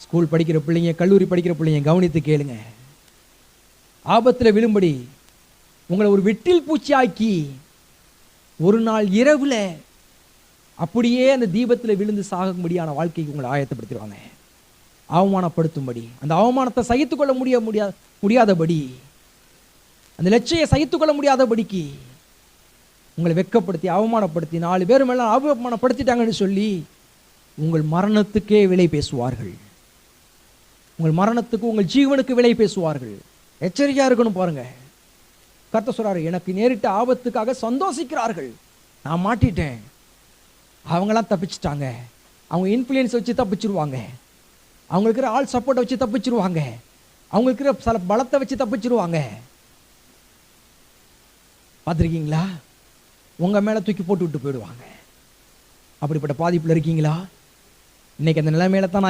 School படிக்கிற பிள்ளைங்க, கல்லூரி படிக்கிற பிள்ளைங்க கவனித்து கேளுங்க. ஆபத்தில் விழும்படி உங்களை ஒரு வெட்டில் பூச்சி ஆக்கி ஒரு நாள் இரவுல அப்படியே அந்த தீபத்தில் விழுந்து சாகும்படியான வாழ்க்கைக்கு உங்களை ஆயத்தப்படுத்திடுவாங்க. அவமானப்படுத்தும்படி, அந்த அவமானத்தை சகித்துக்கொள்ள முடியாதபடி, அந்த லட்சியை சகித்துக்கொள்ள முடியாதபடிக்கு உங்களை வெட்கப்படுத்தி அவமானப்படுத்தி 4 பேர் மேல அவமானப்படுத்திட்டாங்கன்னு சொல்லி உங்கள் மரணத்துக்கே விலை பேசுவார்கள். உங்கள் மரணத்துக்கு, உங்கள் ஜீவனுக்கு விலை பேசுவார்கள். எச்சரிக்கையா இருக்கணும். பாருங்க, கர்த்தர் சொல்றாரு, எனக்கு நேரிட்ட ஆபத்துக்காக சந்தோஷிக்கிறார்கள். நான் மாட்டிட்டேன், அவங்களாம் தப்பிச்சிட்டாங்க. அவங்க இன்ஃப்ளூயன்ஸ் வச்சு தப்பிச்சிருவாங்க, அவங்களுக்கு இருக்கிற ஆள் சப்போர்ட்டை வச்சு தப்பிச்சிருவாங்க, அவங்களுக்கு இருக்கிற சில பலத்தை வச்சு தப்பிச்சிருவாங்க. பார்த்துருக்கீங்களா? உங்க மேல தூக்கி போட்டு விட்டு போயிடுவாங்க. அப்படிப்பட்ட பாதிப்புல இருக்கீங்களா? இன்னைக்கு அந்த நிலைமையில தான்